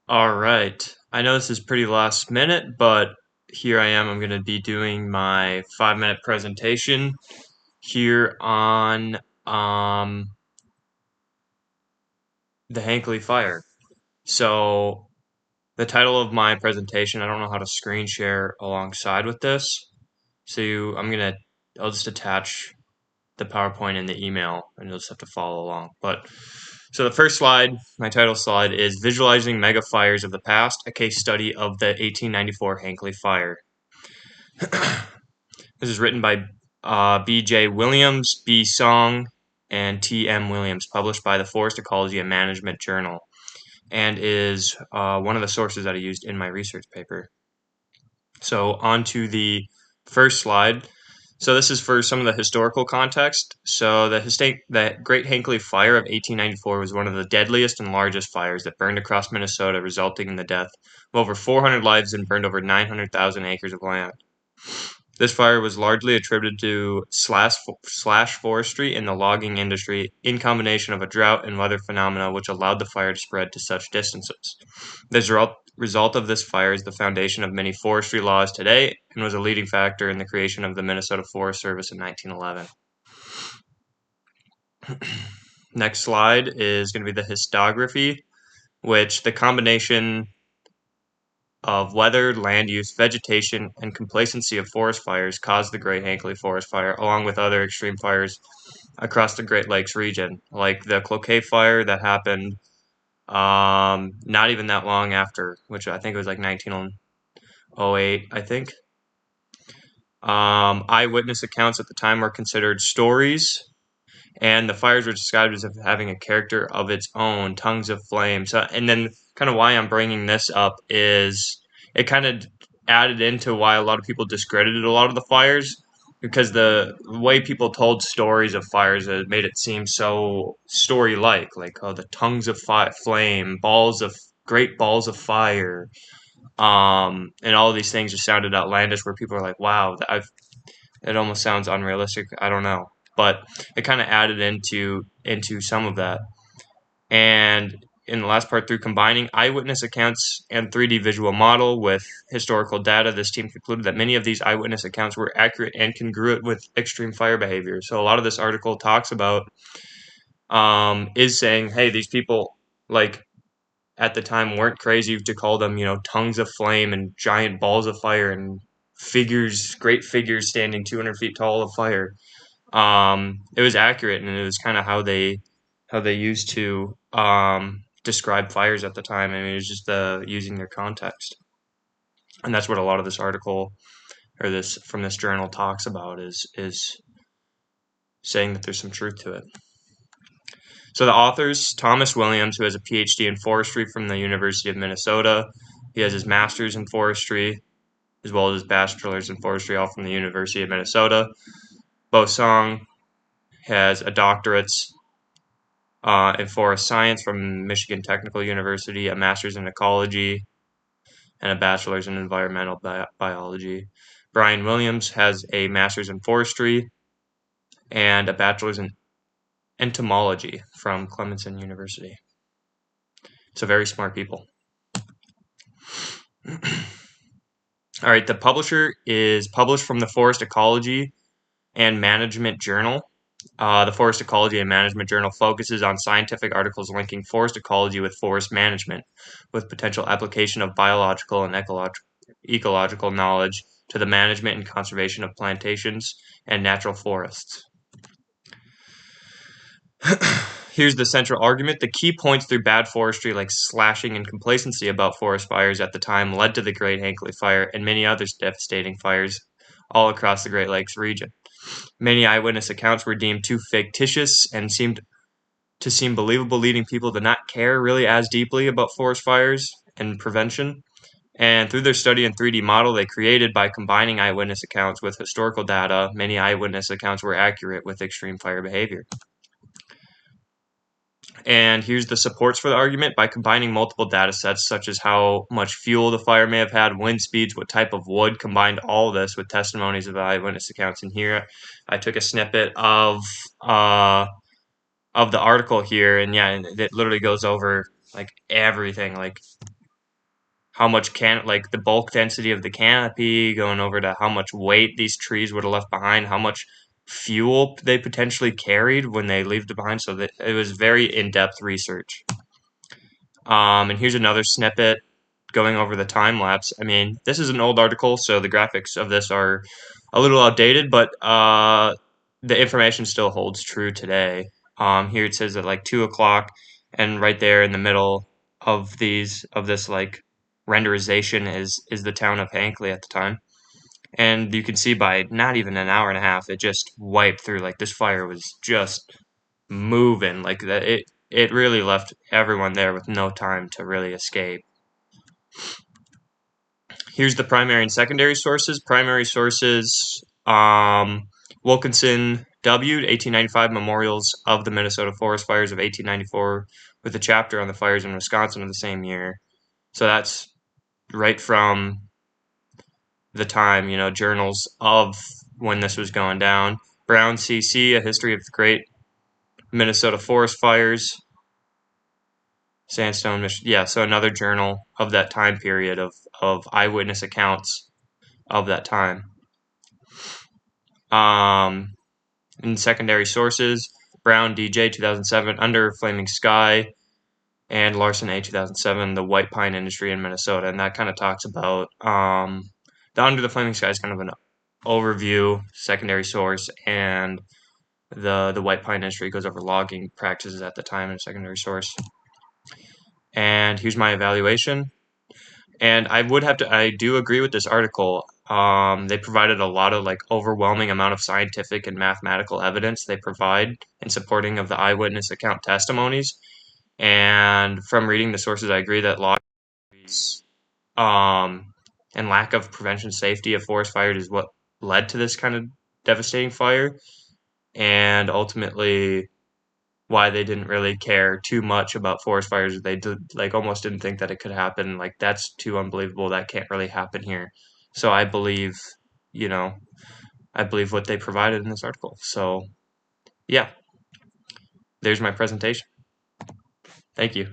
All right. I know this is pretty last minute, but here I am. I'm going to be doing my 5 minute presentation here on the Hinckley fire. So, the title of my presentation, I don't know how to screen share alongside with this. I'll just attach the PowerPoint in the email and you'll just have to follow along. So the first slide, my title slide, is Visualizing Mega Fires of the Past, a case study of the 1894 Hinckley Fire. This is written by B.J. Williams, B. Song, and T.M. Williams, published by the Forest Ecology and Management Journal, and is one of the sources that I used in my research paper. So on to the first slide. So this is for some of the historical context. So the Great Hinckley Fire of 1894 was one of the deadliest and largest fires that burned across Minnesota, resulting in the death of over 400 lives and burned over 900,000 acres of land. This fire was largely attributed to slash forestry in the logging industry, in combination of a drought and weather phenomena which allowed the fire to spread to such distances. The result of this fire is the foundation of many forestry laws today and was a leading factor in the creation of the Minnesota Forest Service in 1911. Next slide is going to be the histography, which the combination of weather, land use, vegetation, and complacency of forest fires caused the Great Hinckley Forest Fire, along with other extreme fires across the Great Lakes region, like the Cloquet Fire that happened not even that long after, which I think it was like 1908, I think. Eyewitness accounts at the time were considered stories, and the fires were described as having a character of its own, tongues of flame. So, and then kind of why I'm bringing this up is it kind of added into why a lot of people discredited a lot of the fires, because the way people told stories of fires made it seem so story-like oh, the tongues of flame, great balls of fire, and all of these things just sounded outlandish. Where people are like, "Wow, it almost sounds unrealistic." I don't know, but it kind of added into some of that. And in the last part, through combining eyewitness accounts and 3D visual model with historical data, this team concluded that many of these eyewitness accounts were accurate and congruent with extreme fire behavior. So a lot of this article talks about is saying, hey, these people like at the time weren't crazy to call them, tongues of flame and giant balls of fire and great figures standing 200 feet tall of fire. It was accurate, and it was kind of how they used to describe fires at the time. I mean, it was just using their context, and that's what a lot of this article or this from this journal talks about is saying that there's some truth to it. So the authors, Thomas Williams, who has a PhD in forestry from the University of Minnesota. He has his master's in forestry, as well as his bachelor's in forestry, all from the University of Minnesota. Bo Song has a doctorate in forest science from Michigan Technical University, a master's in ecology, and a bachelor's in environmental biology. Brian Williams has a master's in forestry and a bachelor's in entomology from Clemson University. So very smart people. All right, the publisher is published from the Forest Ecology and Management Journal. The Forest Ecology and Management Journal focuses on scientific articles linking forest ecology with forest management, with potential application of biological and ecological knowledge to the management and conservation of plantations and natural forests. Here's the central argument. The key points through bad forestry like slashing and complacency about forest fires at the time led to the Great Hinckley Fire and many other devastating fires all across the Great Lakes region. Many eyewitness accounts were deemed too fictitious and seemed believable, leading people to not care really as deeply about forest fires and prevention. And through their study and 3D model they created by combining eyewitness accounts with historical data, many eyewitness accounts were accurate with extreme fire behavior. And here's the supports for the argument. By combining multiple data sets, such as how much fuel the fire may have had, wind speeds, what type of wood, combined all this with testimonies of eyewitness accounts. And here I took a snippet of the article here, and yeah, it literally goes over like everything. Like how much like the bulk density of the canopy, going over to how much weight these trees would have left behind, how much fuel they potentially carried when they leave it behind. So that it was very in-depth research. And here's another snippet going over the time lapse. I mean, this is an old article, so the graphics of this are a little outdated, but the information still holds true today. Here it says at like 2 o'clock, and right there in the middle of this like renderization is the town of Hinckley at the time. And you can see by not even an hour and a half, it just wiped through. Like this fire was just moving like that. It really left everyone there with no time to really escape. Here's the primary and secondary sources. Primary sources, Wilkinson W. 1895 Memorials of the Minnesota Forest Fires of 1894, with a chapter on the fires in Wisconsin of the same year. So that's right from the time, journals of when this was going down. Brown CC, A History of the Great Minnesota Forest Fires. Sandstone, yeah, so another journal of that time period of eyewitness accounts of that time. In secondary sources, Brown DJ 2007, Under Flaming Sky, and Larson A 2007, The White Pine Industry in Minnesota. And that kind of talks about the Under the Flaming Sky is kind of an overview, secondary source, and the White Pine Industry goes over logging practices at the time in a secondary source. And here's my evaluation. And I do agree with this article. They provided a lot of like overwhelming amount of scientific and mathematical evidence they provide in supporting of the eyewitness account testimonies. And from reading the sources, I agree that lotteries, and lack of prevention safety of forest fires is what led to this kind of devastating fire. And ultimately, why they didn't really care too much about forest fires. They almost didn't think that it could happen. Like that's too unbelievable. That can't really happen here. So I believe, you know, I believe what they provided in this article. So yeah, there's my presentation. Thank you.